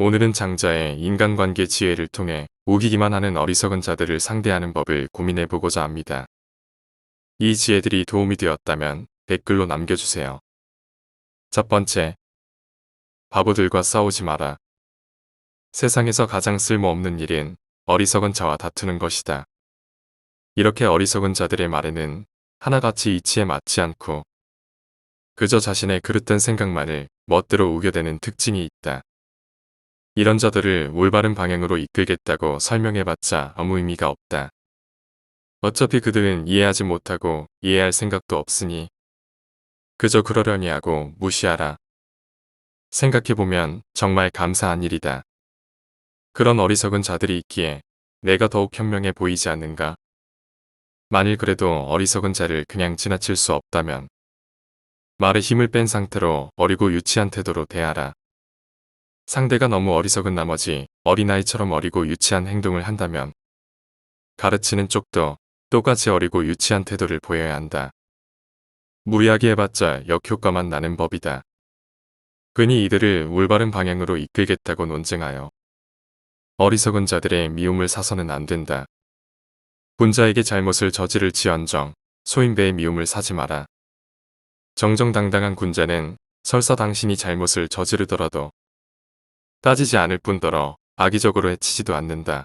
오늘은 장자의 인간관계 지혜를 통해 우기기만 하는 어리석은 자들을 상대하는 법을 고민해보고자 합니다. 이 지혜들이 도움이 되었다면 댓글로 남겨주세요. 첫 번째, 바보들과 싸우지 마라. 세상에서 가장 쓸모없는 일은 어리석은 자와 다투는 것이다. 이렇게 어리석은 자들의 말에는 하나같이 이치에 맞지 않고 그저 자신의 그릇된 생각만을 멋대로 우겨대는 특징이 있다. 이런 자들을 올바른 방향으로 이끌겠다고 설명해봤자 아무 의미가 없다. 어차피 그들은 이해하지 못하고 이해할 생각도 없으니 그저 그러려니 하고 무시하라. 생각해보면 정말 감사한 일이다. 그런 어리석은 자들이 있기에 내가 더욱 현명해 보이지 않는가? 만일 그래도 어리석은 자를 그냥 지나칠 수 없다면 말에 힘을 뺀 상태로 어리고 유치한 태도로 대하라. 상대가 너무 어리석은 나머지 어린아이처럼 어리고 유치한 행동을 한다면 가르치는 쪽도 똑같이 어리고 유치한 태도를 보여야 한다. 무리하게 해봤자 역효과만 나는 법이다. 괜히 이들을 올바른 방향으로 이끌겠다고 논쟁하여 어리석은 자들의 미움을 사서는 안 된다. 군자에게 잘못을 저지를지언정 소인배의 미움을 사지 마라. 정정당당한 군자는 설사 당신이 잘못을 저지르더라도 따지지 않을 뿐더러 악의적으로 해치지도 않는다.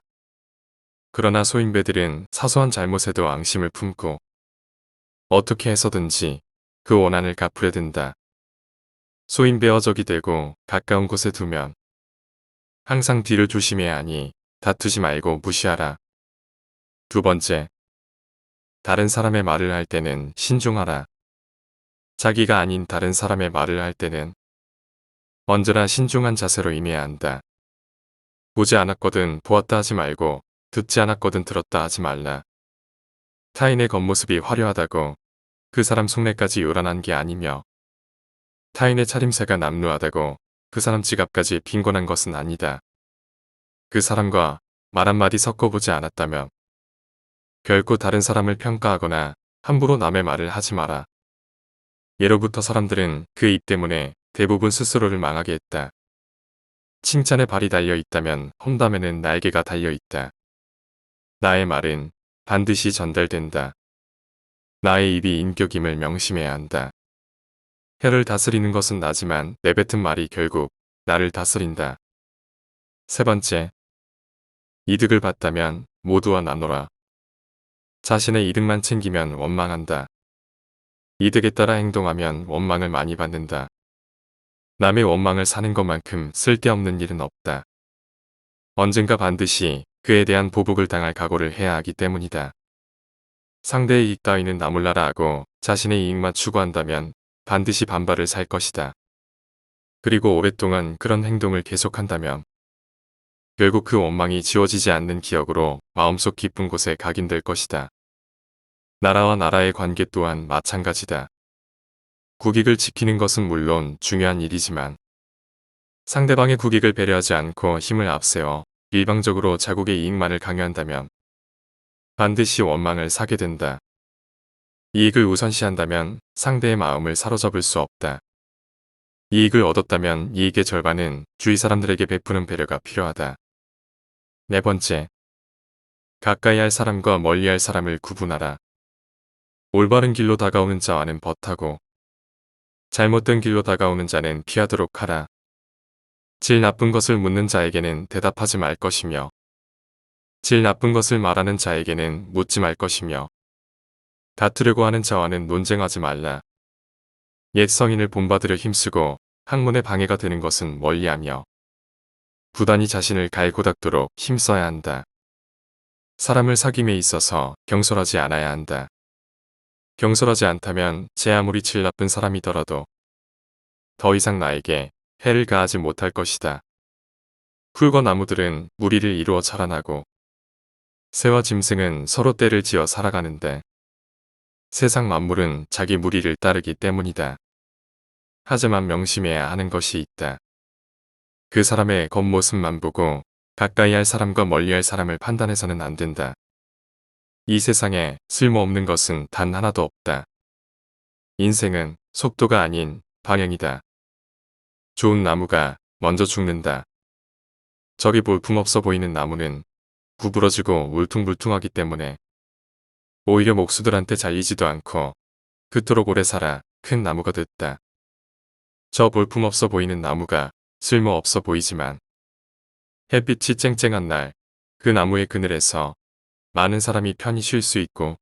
그러나 소인배들은 사소한 잘못에도 앙심을 품고 어떻게 해서든지 그 원한을 갚으려 든다. 소인배와 적이 되고 가까운 곳에 두면 항상 뒤를 조심해야 하니 다투지 말고 무시하라. 두 번째, 다른 사람의 말을 할 때는 신중하라. 자기가 아닌 다른 사람의 말을 할 때는 언제나 신중한 자세로 임해야 한다. 보지 않았거든 보았다 하지 말고 듣지 않았거든 들었다 하지 말라. 타인의 겉모습이 화려하다고 그 사람 속내까지 요란한 게 아니며 타인의 차림새가 남루하다고 그 사람 지갑까지 빈곤한 것은 아니다. 그 사람과 말 한마디 섞어보지 않았다면 결코 다른 사람을 평가하거나 함부로 남의 말을 하지 마라. 예로부터 사람들은 그 입 때문에 대부분 스스로를 망하게 했다. 칭찬에 발이 달려 있다면 험담에는 날개가 달려 있다. 나의 말은 반드시 전달된다. 나의 입이 인격임을 명심해야 한다. 혀를 다스리는 것은 나지만 내뱉은 말이 결국 나를 다스린다. 세 번째, 이득을 봤다면 모두와 나눠라. 자신의 이득만 챙기면 원망한다. 이득에 따라 행동하면 원망을 많이 받는다. 남의 원망을 사는 것만큼 쓸데없는 일은 없다. 언젠가 반드시 그에 대한 보복을 당할 각오를 해야 하기 때문이다. 상대의 이익 따위는 나몰라라 하고 자신의 이익만 추구한다면 반드시 반발을 살 것이다. 그리고 오랫동안 그런 행동을 계속한다면 결국 그 원망이 지워지지 않는 기억으로 마음속 깊은 곳에 각인될 것이다. 나라와 나라의 관계 또한 마찬가지다. 국익을 지키는 것은 물론 중요한 일이지만 상대방의 국익을 배려하지 않고 힘을 앞세워 일방적으로 자국의 이익만을 강요한다면 반드시 원망을 사게 된다. 이익을 우선시한다면 상대의 마음을 사로잡을 수 없다. 이익을 얻었다면 이익의 절반은 주위 사람들에게 베푸는 배려가 필요하다. 네 번째, 가까이 할 사람과 멀리 할 사람을 구분하라. 올바른 길로 다가오는 자와는 벗하고 잘못된 길로 다가오는 자는 피하도록 하라. 질 나쁜 것을 묻는 자에게는 대답하지 말 것이며 질 나쁜 것을 말하는 자에게는 묻지 말 것이며 다투려고 하는 자와는 논쟁하지 말라. 옛 성인을 본받으려 힘쓰고 학문에 방해가 되는 것은 멀리하며 부단히 자신을 갈고 닦도록 힘써야 한다. 사람을 사귐에 있어서 경솔하지 않아야 한다. 경솔하지 않다면 제 아무리 질 나쁜 사람이더라도 더 이상 나에게 해를 가하지 못할 것이다. 풀과 나무들은 무리를 이루어 자라나고 새와 짐승은 서로 떼를 지어 살아가는데 세상 만물은 자기 무리를 따르기 때문이다. 하지만 명심해야 하는 것이 있다. 그 사람의 겉모습만 보고 가까이 할 사람과 멀리 할 사람을 판단해서는 안 된다. 이 세상에 쓸모없는 것은 단 하나도 없다. 인생은 속도가 아닌 방향이다. 좋은 나무가 먼저 죽는다. 저기 볼품없어 보이는 나무는 구부러지고 울퉁불퉁하기 때문에 오히려 목수들한테 잘리지도 않고 그토록 오래 살아 큰 나무가 됐다. 저 볼품없어 보이는 나무가 쓸모없어 보이지만 햇빛이 쨍쨍한 날 그 나무의 그늘에서 많은 사람이 편히 쉴 수 있고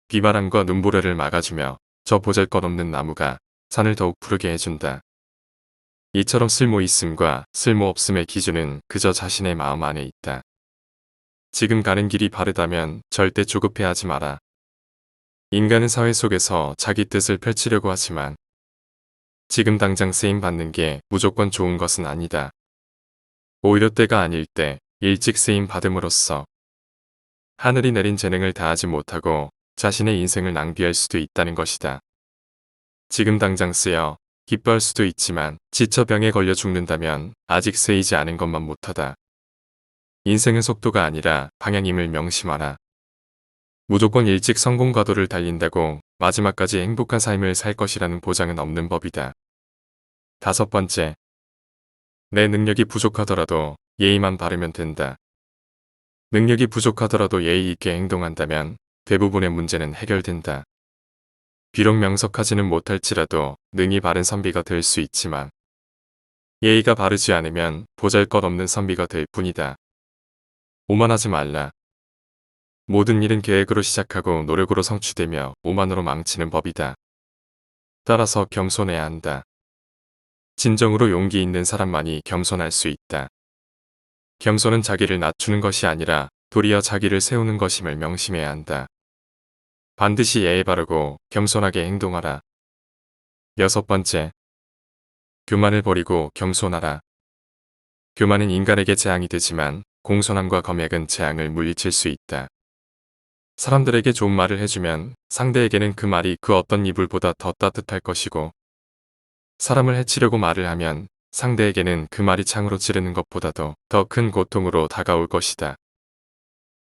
비바람과 눈보라를 막아주며 저 보잘것없는 나무가 산을 더욱 푸르게 해준다. 이처럼 쓸모있음과 쓸모없음의 기준은 그저 자신의 마음 안에 있다. 지금 가는 길이 바르다면 절대 조급해하지 마라. 인간은 사회 속에서 자기 뜻을 펼치려고 하지만 지금 당장 쓰임 받는 게 무조건 좋은 것은 아니다. 오히려 때가 아닐 때 일찍 쓰임 받음으로써 하늘이 내린 재능을 다하지 못하고 자신의 인생을 낭비할 수도 있다는 것이다. 지금 당장 쓰여 기뻐할 수도 있지만 지쳐 병에 걸려 죽는다면 아직 쓰이지 않은 것만 못하다. 인생은 속도가 아니라 방향임을 명심하라. 무조건 일찍 성공 가도를 달린다고 마지막까지 행복한 삶을 살 것이라는 보장은 없는 법이다. 5번째, 내 능력이 부족하더라도 예의만 바르면 된다. 능력이 부족하더라도 예의 있게 행동한다면 대부분의 문제는 해결된다. 비록 명석하지는 못할지라도 능이 바른 선비가 될 수 있지만 예의가 바르지 않으면 보잘것없는 선비가 될 뿐이다. 오만하지 말라. 모든 일은 계획으로 시작하고 노력으로 성취되며 오만으로 망치는 법이다. 따라서 겸손해야 한다. 진정으로 용기 있는 사람만이 겸손할 수 있다. 겸손은 자기를 낮추는 것이 아니라 도리어 자기를 세우는 것임을 명심해야 한다. 반드시 예의 바르고 겸손하게 행동하라. 6번째, 교만을 버리고 겸손하라. 교만은 인간에게 재앙이 되지만 공손함과 검약은 재앙을 물리칠 수 있다. 사람들에게 좋은 말을 해주면 상대에게는 그 말이 그 어떤 이불보다 더 따뜻할 것이고 사람을 해치려고 말을 하면 상대에게는 그 말이 창으로 찌르는 것보다도 더 큰 고통으로 다가올 것이다.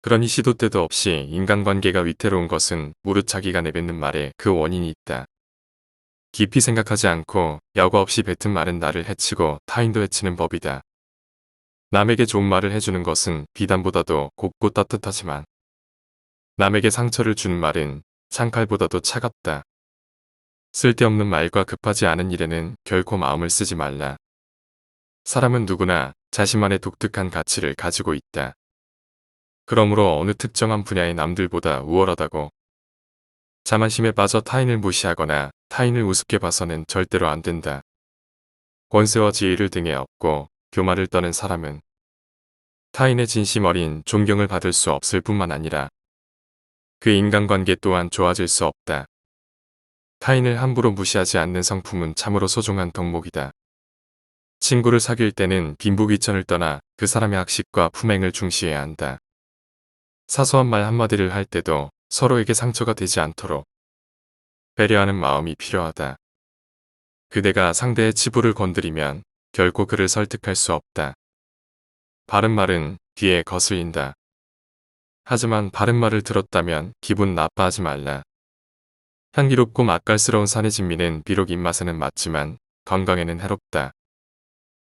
그러니 시도 때도 없이 인간관계가 위태로운 것은 무릇 자기가 내뱉는 말에 그 원인이 있다. 깊이 생각하지 않고 여과 없이 뱉은 말은 나를 해치고 타인도 해치는 법이다. 남에게 좋은 말을 해주는 것은 비단보다도 곱고 따뜻하지만 남에게 상처를 주는 말은 창칼보다도 차갑다. 쓸데없는 말과 급하지 않은 일에는 결코 마음을 쓰지 말라. 사람은 누구나 자신만의 독특한 가치를 가지고 있다. 그러므로 어느 특정한 분야의 남들보다 우월하다고 자만심에 빠져 타인을 무시하거나 타인을 우습게 봐서는 절대로 안 된다. 권세와 지위를 등에 업고 교만을 떠는 사람은 타인의 진심 어린 존경을 받을 수 없을 뿐만 아니라 그 인간관계 또한 좋아질 수 없다. 타인을 함부로 무시하지 않는 성품은 참으로 소중한 덕목이다. 친구를 사귈 때는 빈부귀천을 떠나 그 사람의 학식과 품행을 중시해야 한다. 사소한 말 한마디를 할 때도 서로에게 상처가 되지 않도록 배려하는 마음이 필요하다. 그대가 상대의 치부를 건드리면 결코 그를 설득할 수 없다. 바른 말은 귀에 거슬린다. 하지만 바른 말을 들었다면 기분 나빠하지 말라. 향기롭고 맛깔스러운 산의 진미는 비록 입맛에는 맞지만 건강에는 해롭다.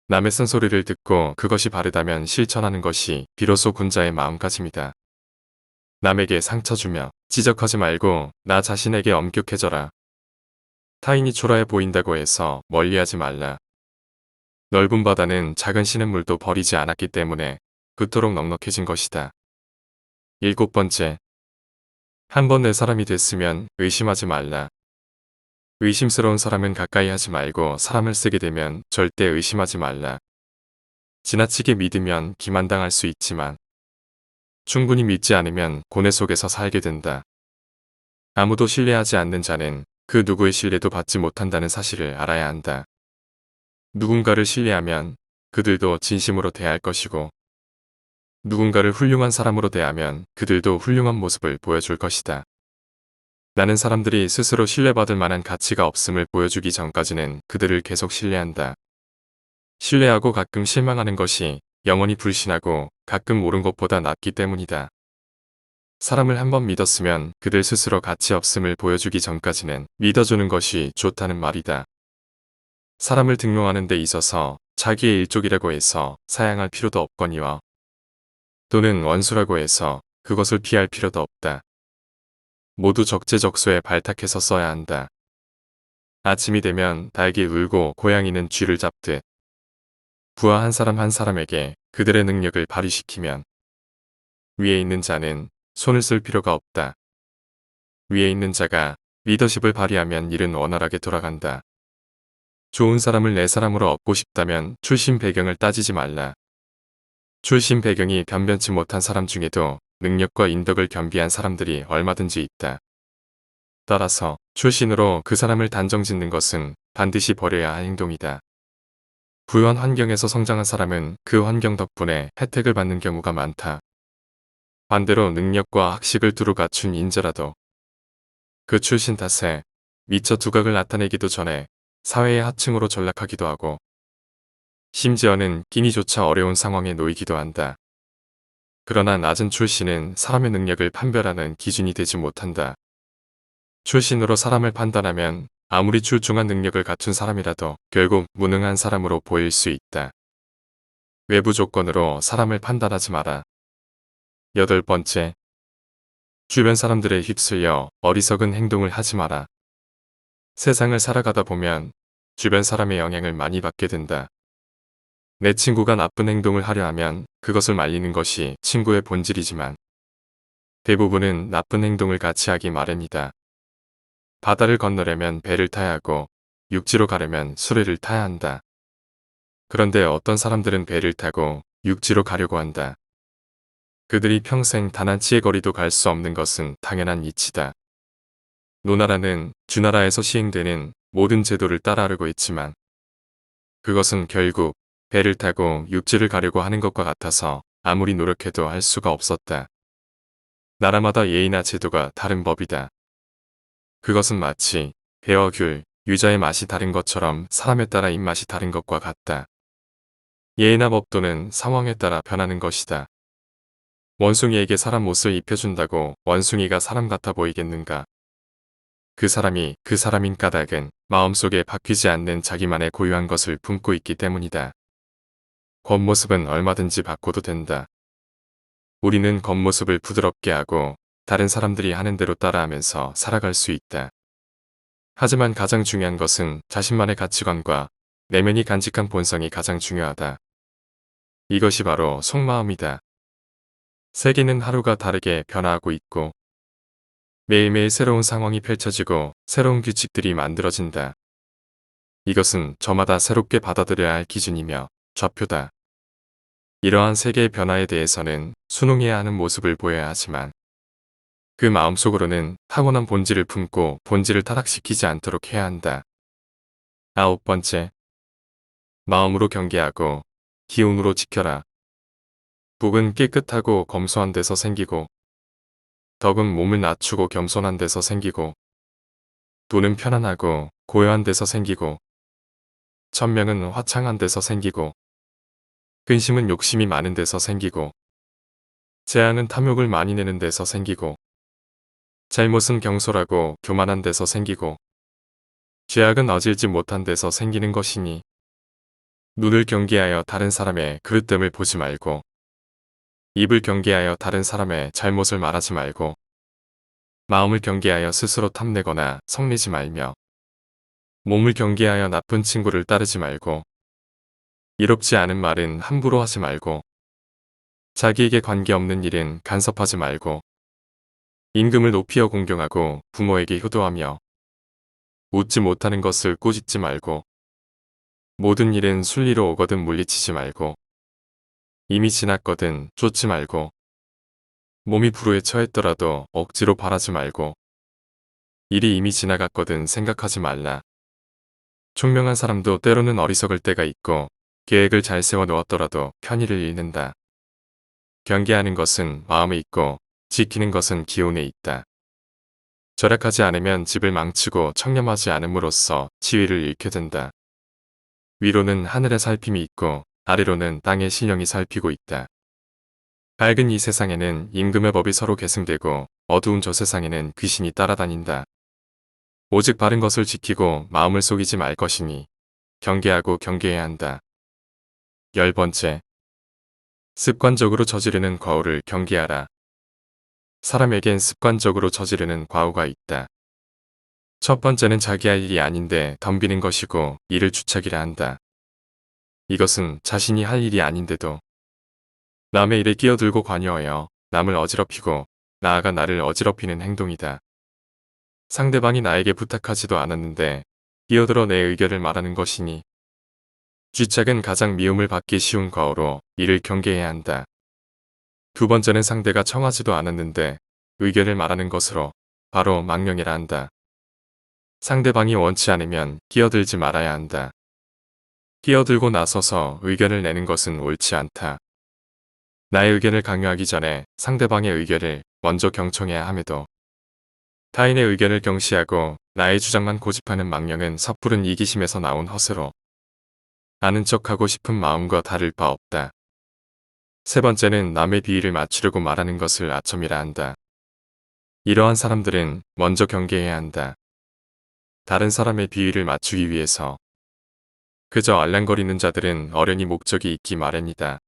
남의 쓴소리를 듣고 그것이 바르다면 실천하는 것이 비로소 군자의 마음가짐이다. 남에게 상처 주며 지적하지 말고 나 자신에게 엄격해져라. 타인이 초라해 보인다고 해서 멀리하지 말라. 넓은 바다는 작은 시냇물도 버리지 않았기 때문에 그토록 넉넉해진 것이다. 7번째, 한 번 내 사람이 됐으면 의심하지 말라. 의심스러운 사람은 가까이 하지 말고 사람을 쓰게 되면 절대 의심하지 말라. 지나치게 믿으면 기만당할 수 있지만 충분히 믿지 않으면 고뇌 속에서 살게 된다. 아무도 신뢰하지 않는 자는 그 누구의 신뢰도 받지 못한다는 사실을 알아야 한다. 누군가를 신뢰하면 그들도 진심으로 대할 것이고 누군가를 훌륭한 사람으로 대하면 그들도 훌륭한 모습을 보여줄 것이다. 나는 사람들이 스스로 신뢰받을 만한 가치가 없음을 보여주기 전까지는 그들을 계속 신뢰한다. 신뢰하고 가끔 실망하는 것이 영원히 불신하고 가끔 옳은 것보다 낫기 때문이다. 사람을 한번 믿었으면 그들 스스로 가치 없음을 보여주기 전까지는 믿어주는 것이 좋다는 말이다. 사람을 등용하는 데 있어서 자기의 일족이라고 해서 사양할 필요도 없거니와 또는 원수라고 해서 그것을 피할 필요도 없다. 모두 적재적소에 발탁해서 써야 한다. 아침이 되면 닭이 울고 고양이는 쥐를 잡듯 부하 한 사람 한 사람에게 그들의 능력을 발휘시키면 위에 있는 자는 손을 쓸 필요가 없다. 위에 있는 자가 리더십을 발휘하면 일은 원활하게 돌아간다. 좋은 사람을 내 사람으로 얻고 싶다면 출신 배경을 따지지 말라. 출신 배경이 변변치 못한 사람 중에도 능력과 인덕을 겸비한 사람들이 얼마든지 있다. 따라서 출신으로 그 사람을 단정짓는 것은 반드시 버려야 할 행동이다. 부유한 환경에서 성장한 사람은 그 환경 덕분에 혜택을 받는 경우가 많다. 반대로 능력과 학식을 두루 갖춘 인재라도 그 출신 탓에 미처 두각을 나타내기도 전에 사회의 하층으로 전락하기도 하고 심지어는 끼니조차 어려운 상황에 놓이기도 한다. 그러나 낮은 출신은 사람의 능력을 판별하는 기준이 되지 못한다. 출신으로 사람을 판단하면 아무리 출중한 능력을 갖춘 사람이라도 결국 무능한 사람으로 보일 수 있다. 외부 조건으로 사람을 판단하지 마라. 8번째, 주변 사람들에 휩쓸려 어리석은 행동을 하지 마라. 세상을 살아가다 보면 주변 사람의 영향을 많이 받게 된다. 내 친구가 나쁜 행동을 하려 하면 그것을 말리는 것이 친구의 본질이지만 대부분은 나쁜 행동을 같이 하기 마련이다. 바다를 건너려면 배를 타야 하고 육지로 가려면 수레를 타야 한다. 그런데 어떤 사람들은 배를 타고 육지로 가려고 한다. 그들이 평생 단 한 치의 거리도 갈 수 없는 것은 당연한 이치다. 노나라는 주나라에서 시행되는 모든 제도를 따라하려고 했지만 그것은 결국 배를 타고 육지를 가려고 하는 것과 같아서 아무리 노력해도 할 수가 없었다. 나라마다 예의나 제도가 다른 법이다. 그것은 마치 배와 귤, 유자의 맛이 다른 것처럼 사람에 따라 입맛이 다른 것과 같다. 예의나 법도는 상황에 따라 변하는 것이다. 원숭이에게 사람 옷을 입혀준다고 원숭이가 사람 같아 보이겠는가? 그 사람이 그 사람인 까닭은 마음속에 바뀌지 않는 자기만의 고유한 것을 품고 있기 때문이다. 겉모습은 얼마든지 바꿔도 된다. 우리는 겉모습을 부드럽게 하고 다른 사람들이 하는 대로 따라하면서 살아갈 수 있다. 하지만 가장 중요한 것은 자신만의 가치관과 내면이 간직한 본성이 가장 중요하다. 이것이 바로 속마음이다. 세계는 하루가 다르게 변화하고 있고 매일매일 새로운 상황이 펼쳐지고 새로운 규칙들이 만들어진다. 이것은 저마다 새롭게 받아들여야 할 기준이며 좌표다. 이러한 세계의 변화에 대해서는 순응해야 하는 모습을 보여야 하지만 그 마음속으로는 타고난 본질을 품고 본질을 타락시키지 않도록 해야 한다. 9번째, 마음으로 경계하고 기운으로 지켜라. 복은 깨끗하고 검소한 데서 생기고 덕은 몸을 낮추고 겸손한 데서 생기고 돈은 편안하고 고요한 데서 생기고 천명은 화창한 데서 생기고 근심은 욕심이 많은 데서 생기고 재앙은 탐욕을 많이 내는 데서 생기고 잘못은 경솔하고 교만한 데서 생기고 죄악은 어질지 못한 데서 생기는 것이니 눈을 경계하여 다른 사람의 그릇됨을 보지 말고 입을 경계하여 다른 사람의 잘못을 말하지 말고 마음을 경계하여 스스로 탐내거나 성내지 말며 몸을 경계하여 나쁜 친구를 따르지 말고 이롭지 않은 말은 함부로 하지 말고 자기에게 관계없는 일은 간섭하지 말고 임금을 높이어 공경하고 부모에게 효도하며 웃지 못하는 것을 꾸짖지 말고 모든 일은 순리로 오거든 물리치지 말고 이미 지났거든 쫓지 말고 몸이 불우에 처했더라도 억지로 바라지 말고 일이 이미 지나갔거든 생각하지 말라. 총명한 사람도 때로는 어리석을 때가 있고 계획을 잘 세워 놓았더라도 편의를 잃는다. 경계하는 것은 마음에 있고 지키는 것은 기운에 있다. 절약하지 않으면 집을 망치고 청렴하지 않음으로써 지위를 잃게 된다. 위로는 하늘의 살핌이 있고 아래로는 땅의 신령이 살피고 있다. 밝은 이 세상에는 임금의 법이 서로 계승되고 어두운 저 세상에는 귀신이 따라다닌다. 오직 바른 것을 지키고 마음을 속이지 말 것이니 경계하고 경계해야 한다. 10번째. 습관적으로 저지르는 과오를 경계하라. 사람에겐 습관적으로 저지르는 과오가 있다. 첫 번째는 자기 할 일이 아닌데 덤비는 것이고 일을 주착이라 한다. 이것은 자신이 할 일이 아닌데도 남의 일에 끼어들고 관여하여 남을 어지럽히고 나아가 나를 어지럽히는 행동이다. 상대방이 나에게 부탁하지도 않았는데 끼어들어 내 의견을 말하는 것이니 쥐착은 가장 미움을 받기 쉬운 과오로 이를 경계해야 한다. 두 번째는 상대가 청하지도 않았는데 의견을 말하는 것으로 바로 망령이라 한다. 상대방이 원치 않으면 끼어들지 말아야 한다. 끼어들고 나서서 의견을 내는 것은 옳지 않다. 나의 의견을 강요하기 전에 상대방의 의견을 먼저 경청해야 함에도 타인의 의견을 경시하고 나의 주장만 고집하는 망령은 섣부른 이기심에서 나온 허세로 아는 척하고 싶은 마음과 다를 바 없다. 세 번째는 남의 비위를 맞추려고 말하는 것을 아첨이라 한다. 이러한 사람들은 먼저 경계해야 한다. 다른 사람의 비위를 맞추기 위해서 그저 알랑거리는 자들은 어련히 목적이 있기 마련이다.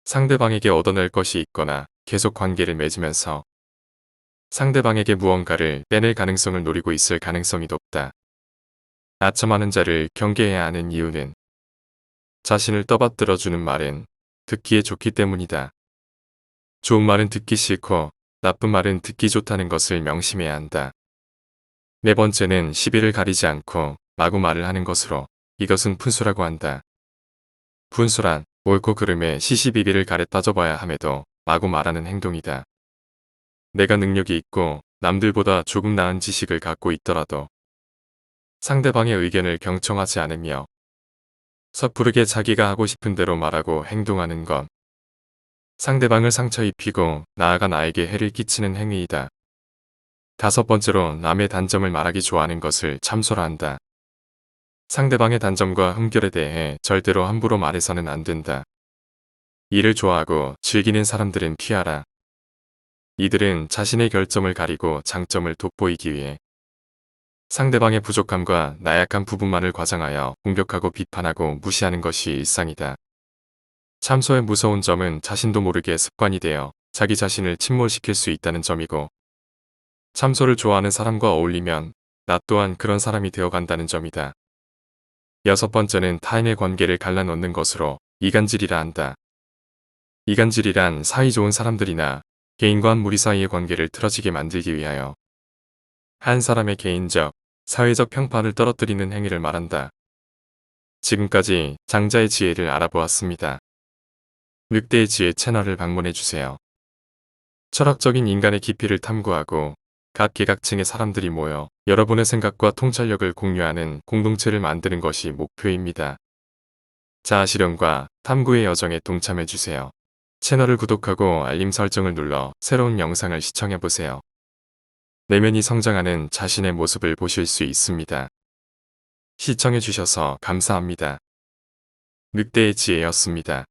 상대방에게 얻어낼 것이 있거나 계속 관계를 맺으면서 상대방에게 무언가를 빼낼 가능성을 노리고 있을 가능성이 높다. 아첨하는 자를 경계해야 하는 이유는 자신을 떠받들어주는 말은 듣기에 좋기 때문이다. 좋은 말은 듣기 싫고 나쁜 말은 듣기 좋다는 것을 명심해야 한다. 네 번째는 시비를 가리지 않고 마구 말을 하는 것으로 이것은 푼수라고 한다. 푼수란 옳고 그름에 시시비비를 가래 따져봐야 함에도 마구 말하는 행동이다. 내가 능력이 있고 남들보다 조금 나은 지식을 갖고 있더라도 상대방의 의견을 경청하지 않으며 섣부르게 자기가 하고 싶은 대로 말하고 행동하는 건 상대방을 상처 입히고 나아가 나에게 해를 끼치는 행위이다. 다섯 번째로 남의 단점을 말하기 좋아하는 것을 참소라 한다. 상대방의 단점과 흠결에 대해 절대로 함부로 말해서는 안 된다. 이를 좋아하고 즐기는 사람들은 피하라. 이들은 자신의 결점을 가리고 장점을 돋보이기 위해 상대방의 부족함과 나약한 부분만을 과장하여 공격하고 비판하고 무시하는 것이 일상이다. 참소의 무서운 점은 자신도 모르게 습관이 되어 자기 자신을 침몰시킬 수 있다는 점이고 참소를 좋아하는 사람과 어울리면 나 또한 그런 사람이 되어간다는 점이다. 여섯 번째는 타인의 관계를 갈라놓는 것으로 이간질이라 한다. 이간질이란 사이좋은 사람들이나 개인과 무리 사이의 관계를 틀어지게 만들기 위하여 한 사람의 개인적, 사회적 평판을 떨어뜨리는 행위를 말한다. 지금까지 장자의 지혜를 알아보았습니다. 늑대의 지혜 채널을 방문해주세요. 철학적인 인간의 깊이를 탐구하고 각계각층의 사람들이 모여 여러분의 생각과 통찰력을 공유하는 공동체를 만드는 것이 목표입니다. 자아실현과 탐구의 여정에 동참해주세요. 채널을 구독하고 알림 설정을 눌러 새로운 영상을 시청해보세요. 내면이 성장하는 자신의 모습을 보실 수 있습니다. 시청해주셔서 감사합니다. 늑대의 지혜였습니다.